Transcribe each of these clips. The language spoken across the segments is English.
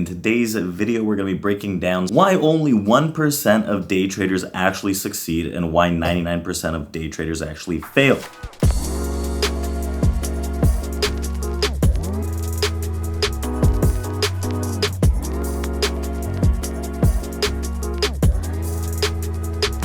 In today's video, we're going to be breaking down why only 1% of day traders actually succeed and why 99% of day traders actually fail.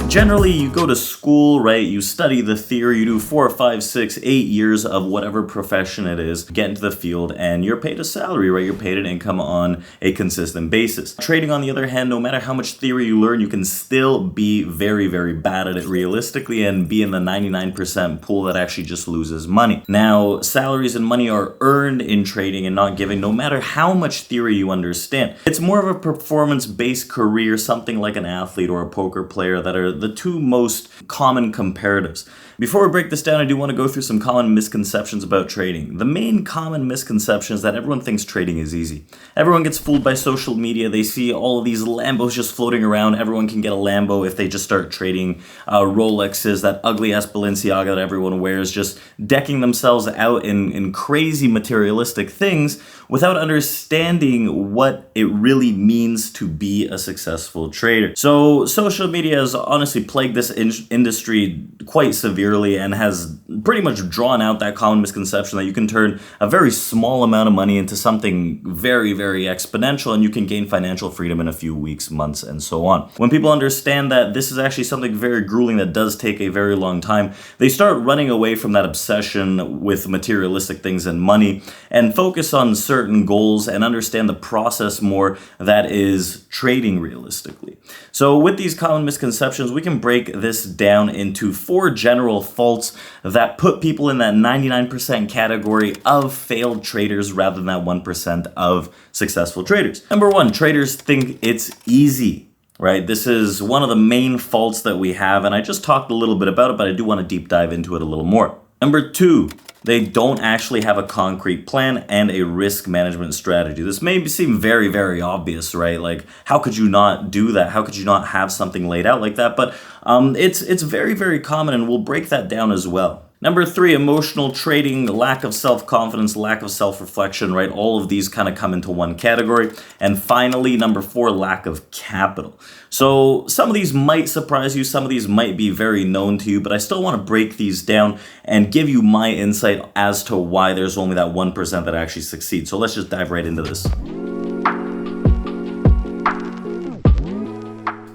Generally, you go to school, right? You study the theory, you do 4, 5, 6, 8 years of whatever profession it is, get into the field, and you're paid a salary, right? You're paid an income on a consistent basis. Trading, on the other hand, no matter how much theory you learn, you can still be very, very bad at it realistically and be in the 99% pool that actually just loses money. Now, salaries and money are earned in trading and not given, no matter how much theory you understand. It's more of a performance-based career, something like an athlete or a poker player that are the two most common comparatives. Before we break this down, I do want to go through some common misconceptions about trading. The main common misconception is that everyone thinks trading is easy. Everyone gets fooled by social media. They see all of these Lambos just floating around. Everyone can get a Lambo if they just start trading. Rolexes, that ugly ass Balenciaga that everyone wears, just decking themselves out in crazy materialistic things without understanding what it really means to be a successful trader. So social media has honestly plagued this industry quite severely and has pretty much drawn out that common misconception that you can turn a very small amount of money into something very, very exponential and you can gain financial freedom in a few weeks, months, and so on. When people understand that this is actually something very grueling that does take a very long time, they start running away from that obsession with materialistic things and money and focus on certain goals and understand the process more that is trading realistically. So with these common misconceptions, we can break this down into 4 general faults that put people in that 99% category of failed traders rather than that 1% of successful traders. Number 1, traders think it's easy. Right? This is one of the main faults that we have, and I just talked a little bit about it, but I do want to deep dive into it a little more. Number 2, they don't actually have a concrete plan and a risk management strategy. This may seem very, very obvious, right? Like, how could you not do that? How could you not have something laid out like that? But it's very, very common, and we'll break that down as well. Number 3, emotional trading, lack of self-confidence, lack of self-reflection, right? All of these kind of come into one category. And finally, number 4, lack of capital. So some of these might surprise you, some of these might be very known to you, but I still want to break these down and give you my insight as to why there's only that 1% that actually succeeds. So let's just dive right into this.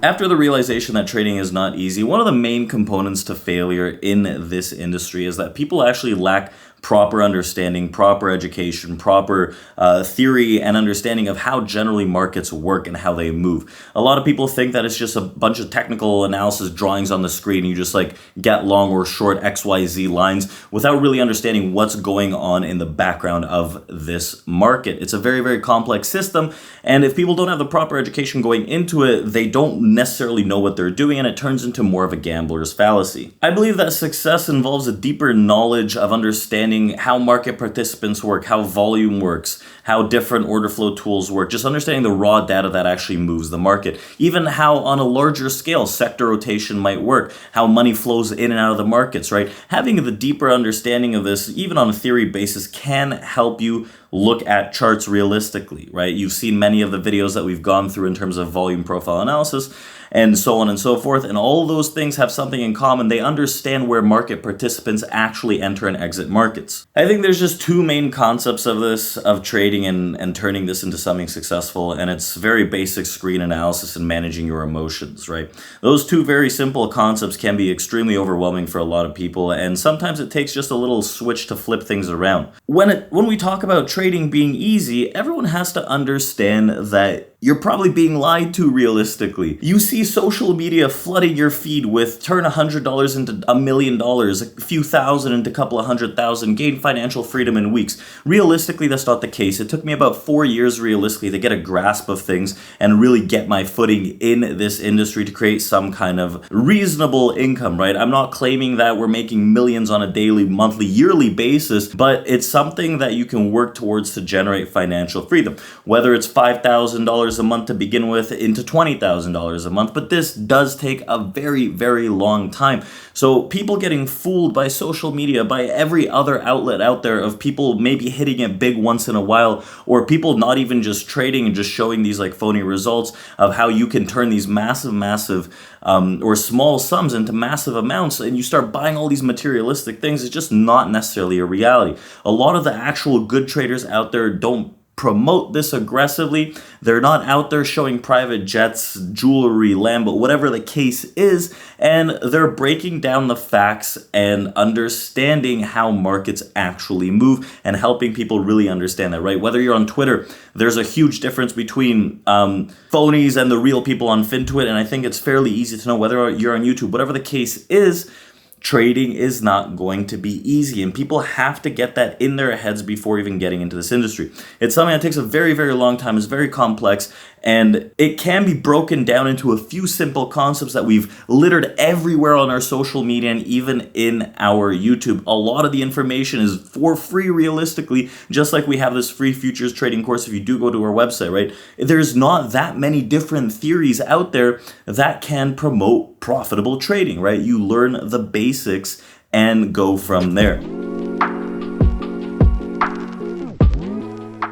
After the realization that trading is not easy, one of the main components to failure in this industry is that people actually lack proper understanding, proper education, proper theory and understanding of how generally markets work and how they move. A lot of people think that it's just a bunch of technical analysis drawings on the screen and you just like get long or short XYZ lines without really understanding what's going on in the background of this market. It's a very, very complex system, and if people don't have the proper education going into it, they don't necessarily know what they're doing, and it turns into more of a gambler's fallacy. I believe that success involves a deeper knowledge of understanding how market participants work, how volume works, how different order flow tools work, just understanding the raw data that actually moves the market. Even how on a larger scale sector rotation might work, how money flows in and out of the markets, right? Having the deeper understanding of this, even on a theory basis, can help you look at charts realistically, right? You've seen many of the videos that we've gone through in terms of volume profile analysis and so on and so forth, and all those things have something in common. They understand where market participants actually enter and exit markets. I think there's just 2 main concepts of this, of trading and turning this into something successful, and it's very basic screen analysis and managing your emotions, right? Those 2 very simple concepts can be extremely overwhelming for a lot of people, and sometimes it takes just a little switch to flip things around. When we talk about trading being easy, everyone has to understand that you're probably being lied to realistically. You see social media flooding your feed with turn $100 into $1 million, a few thousand into a couple of 100,000, gain financial freedom in weeks. Realistically, that's not the case. It took me about 4 years realistically to get a grasp of things and really get my footing in this industry to create some kind of reasonable income, right? I'm not claiming that we're making millions on a daily, monthly, yearly basis, but it's something that you can work towards towards to generate financial freedom. Whether it's $5,000 a month to begin with into $20,000 a month, but this does take a very, very long time. So people getting fooled by social media, by every other outlet out there of people maybe hitting it big once in a while, or people not even just trading and just showing these like phony results of how you can turn these massive or small sums into massive amounts, and you start buying all these materialistic things. It's just not necessarily a reality. A lot of the actual good traders out there don't promote this aggressively. They're not out there showing private jets, jewelry, Lambo, whatever the case is, and they're breaking down the facts and understanding how markets actually move and helping people really understand that, right? Whether you're on Twitter, there's a huge difference between phonies and the real people on FinTwit, and I think it's fairly easy to know whether you're on YouTube. Whatever the case is, trading is not going to be easy, and people have to get that in their heads before even getting into this industry. It's something that takes a very, very long time. It's very complex, and it can be broken down into a few simple concepts that we've littered everywhere on our social media and even in our YouTube. A lot of the information is for free, realistically, just like we have this free futures trading course if you do go to our website, right? There's not that many different theories out there that can promote profitable trading, right? You learn the basics and go from there.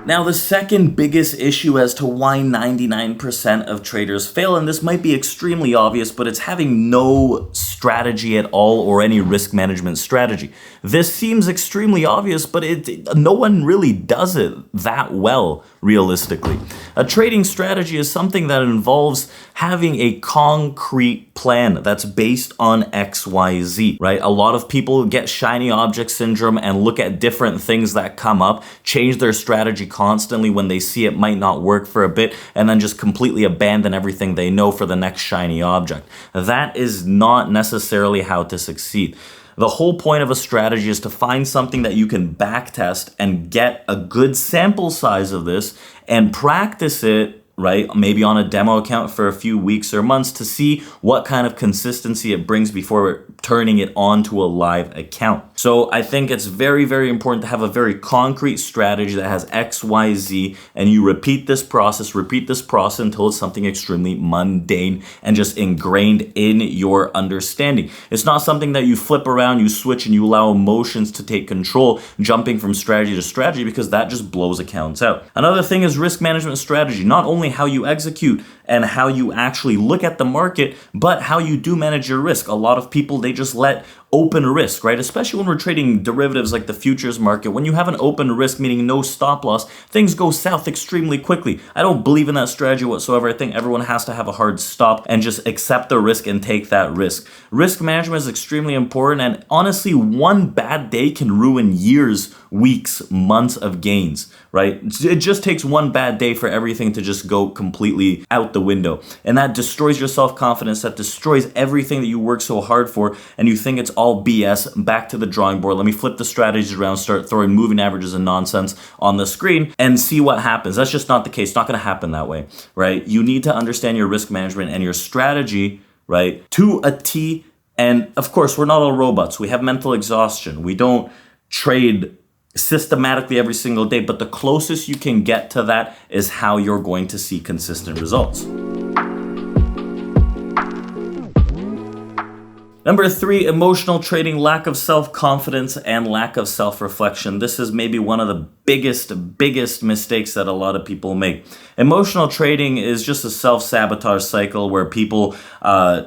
Now, the second biggest issue as to why 99% of traders fail, and this might be extremely obvious, but it's having no strategy at all or any risk management strategy. This seems extremely obvious, but no one really does it that well, realistically. A trading strategy is something that involves having a concrete plan that's based on XYZ, right? A lot of people get shiny object syndrome and look at different things that come up, change their strategy constantly when they see it might not work for a bit, and then just completely abandon everything they know for the next shiny object. That is not necessarily how to succeed. The whole point of a strategy is to find something that you can backtest and get a good sample size of this and practice it, right? Maybe on a demo account for a few weeks or months to see what kind of consistency it brings before turning it onto a live account. So I think it's very, very important to have a very concrete strategy that has X, Y, Z, and you repeat this process until it's something extremely mundane and just ingrained in your understanding. It's not something that you flip around, you switch, and you allow emotions to take control, jumping from strategy to strategy, because that just blows accounts out. Another thing is risk management strategy. Not only how you execute and how you actually look at the market, but how you do manage your risk. A lot of people, they just let open risk, right? Especially when we're trading derivatives like the futures market. When you have an open risk, meaning no stop loss, things go south extremely quickly. I don't believe in that strategy whatsoever. I think everyone has to have a hard stop and just accept the risk and take that risk. Risk management is extremely important, and honestly, one bad day can ruin years, weeks, months of gains, right? It just takes one bad day for everything to just go completely out the window. And that destroys your self-confidence, that destroys everything that you work so hard for, and you think it's all BS. Back to the drawing board. Let me flip the strategies around, start throwing moving averages and nonsense on the screen and see what happens. That's just not the case. It's not going to happen that way, right? You need to understand your risk management and your strategy, right, to a T. And of course, we're not all robots. We have mental exhaustion. We don't trade systematically every single day, but the closest you can get to that is how you're going to see consistent results. Number 3, emotional trading, lack of self-confidence and lack of self-reflection. This is maybe one of the biggest mistakes that a lot of people make. Emotional trading is just a self-sabotage cycle where people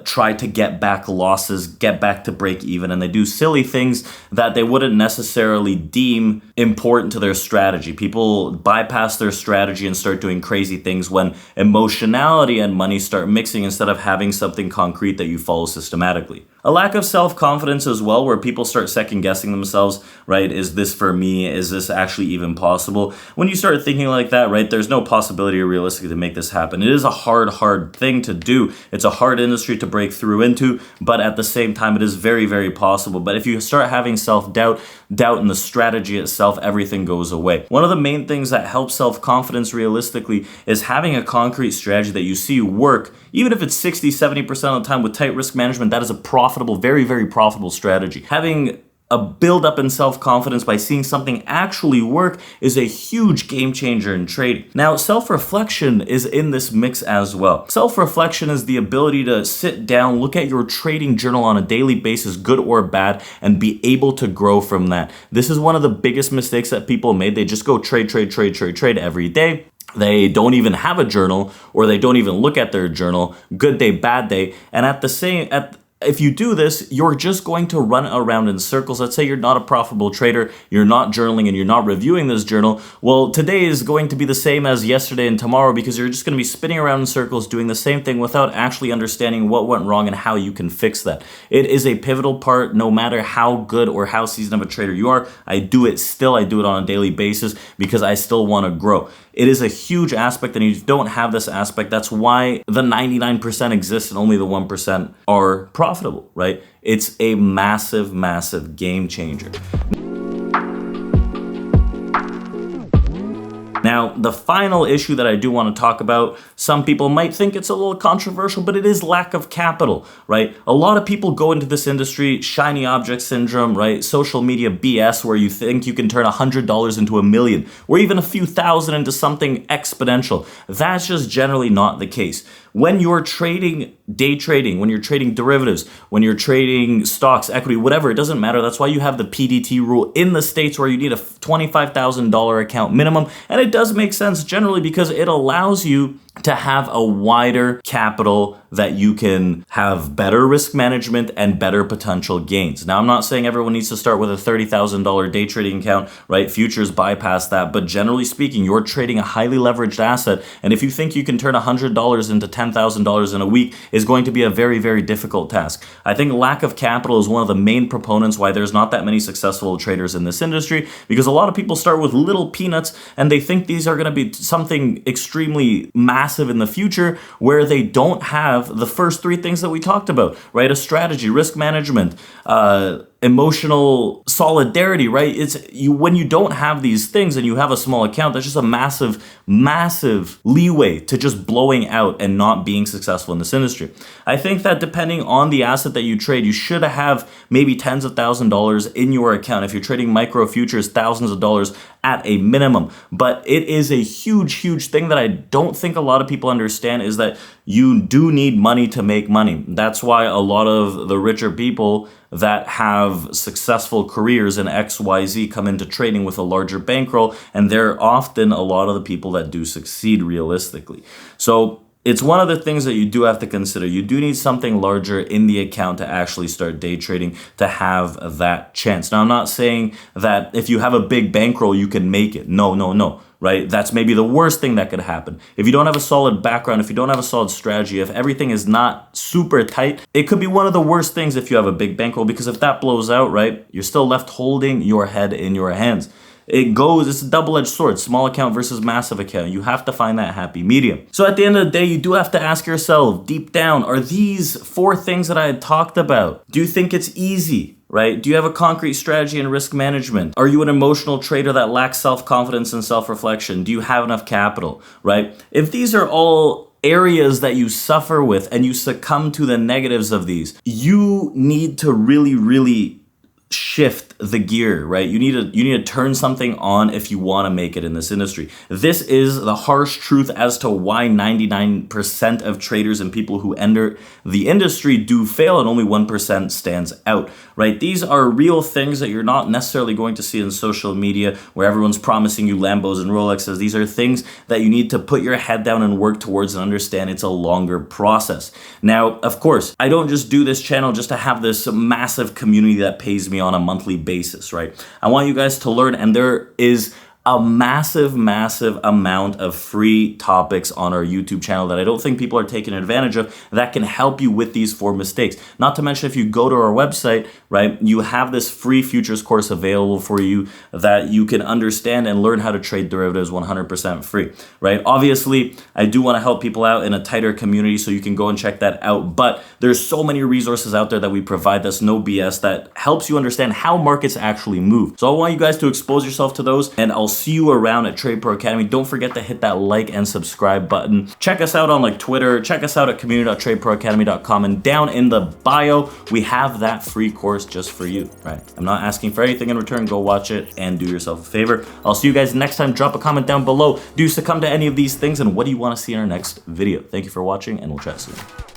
try to get back losses, get back to break even, and they do silly things that they wouldn't necessarily deem important to their strategy. People bypass their strategy and start doing crazy things when emotionality and money start mixing instead of having something concrete that you follow systematically. A lack of self-confidence as well, where people start second-guessing themselves, right? Is this for me? Is this actually even possible? When you start thinking like that, right, there's no possibility realistically to make this happen. It is a hard thing to do. It's a hard industry to break through into, but at the same time, it is very, very possible. But if you start having self-doubt, doubt in the strategy itself, everything goes away. One of the main things that helps self-confidence realistically is having a concrete strategy that you see work, even if it's 60, 70% of the time with tight risk management. That is a profitable, very, very profitable strategy. Having a build up in self-confidence by seeing something actually work is a huge game changer in trading. Now, self-reflection is in this mix as well. Self-reflection is the ability to sit down, look at your trading journal on a daily basis, good or bad, and be able to grow from that. This is one of the biggest mistakes that people made. They just go trade every day. They don't even have a journal, or they don't even look at their journal. Good day, bad day. And if you do this, you're just going to run around in circles. Let's say you're not a profitable trader, you're not journaling, and you're not reviewing this journal. Well, today is going to be the same as yesterday and tomorrow, because you're just going to be spinning around in circles doing the same thing without actually understanding what went wrong and how you can fix that. It is a pivotal part, no matter how good or how seasoned of a trader you are. I do it on a daily basis because I still want to grow. It is a huge aspect, and you don't have this aspect. That's why the 99% exists and only the 1% are profitable, right? It's a massive, massive game changer. Now, the final issue that I do want to talk about, some people might think it's a little controversial, but it is lack of capital, right? A lot of people go into this industry, shiny object syndrome, right? Social media BS, where you think you can turn $100 into $1 million, or even a few thousand into something exponential. That's just generally not the case. When you're trading, day trading, when you're trading derivatives, when you're trading stocks, equity, whatever, it doesn't matter. That's why you have the PDT rule in the States, where you need a $25,000 account minimum. And it does make sense generally because it allows you to have a wider capital that you can have better risk management and better potential gains. Now, I'm not saying everyone needs to start with a $30,000 day trading account, right? Futures bypass that. But generally speaking, you're trading a highly leveraged asset. And if you think you can turn $100 into $10,000 in a week, is going to be a very, very difficult task. I think lack of capital is one of the main proponents why there's not that many successful traders in this industry, because a lot of people start with little peanuts and they think these are going to be something extremely massive in the future, where they don't have the first three things that we talked about, right? A strategy, risk management, emotional solidarity, right? When you don't have these things and you have a small account, that's just a massive leeway to just blowing out and not being successful in this industry. I think that depending on the asset that you trade, you should have maybe tens of thousands of dollars in your account. If you're trading micro futures, thousands of dollars at a minimum. But it is a huge thing that I don't think a lot of people understand, is that you do need money to make money. That's why a lot of the richer people that have successful careers in XYZ come into trading with a larger bankroll, and they're often a lot of the people that do succeed realistically. So it's one of the things that you do have to consider. You do need something larger in the account to actually start day trading, to have that chance. Now, I'm not saying that if you have a big bankroll, you can make it. No. Right? That's maybe the worst thing that could happen. If you don't have a solid background, if you don't have a solid strategy, if everything is not super tight, it could be one of the worst things if you have a big bankroll, because if that blows out, right, you're still left holding your head in your hands. It's a double-edged sword, small account versus massive account. You have to find that happy medium. So at the end of the day, you do have to ask yourself, deep down, are these four things that I had talked about, do you think it's easy? Right? Do you have a concrete strategy and risk management? Are you an emotional trader that lacks self-confidence and self-reflection? Do you have enough capital? Right? If these are all areas that you suffer with and you succumb to the negatives of these, you need to really shift the gear, right? You need to turn something on if you want to make it in this industry. This is the harsh truth as to why 99% of traders and people who enter the industry do fail and only 1% stands out, right? These are real things that you're not necessarily going to see in social media where everyone's promising you Lambos and Rolexes. These are things that you need to put your head down and work towards and understand it's a longer process. Now, of course, I don't just do this channel just to have this massive community that pays me on a monthly basis, right? I want you guys to learn, and there is a massive amount of free topics on our YouTube channel that I don't think people are taking advantage of that can help you with these 4 mistakes. Not to mention, if you go to our website, right, you have this free futures course available for you that you can understand and learn how to trade derivatives 100% free, right? Obviously, I do want to help people out in a tighter community, so you can go and check that out. But there's so many resources out there that we provide that's no BS, that helps you understand how markets actually move. So I want you guys to expose yourself to those, and I'll see you around at TRADEPRO Academy. Don't forget to hit that like and subscribe button. Check us out on like Twitter. Check us out at community.tradeproacademy.com, and down in the bio, we have that free course just for you, right? I'm not asking for anything in return. Go watch it and do yourself a favor. I'll see you guys next time. Drop a comment down below. Do you succumb to any of these things, and what do you want to see in our next video? Thank you for watching, and we'll chat soon.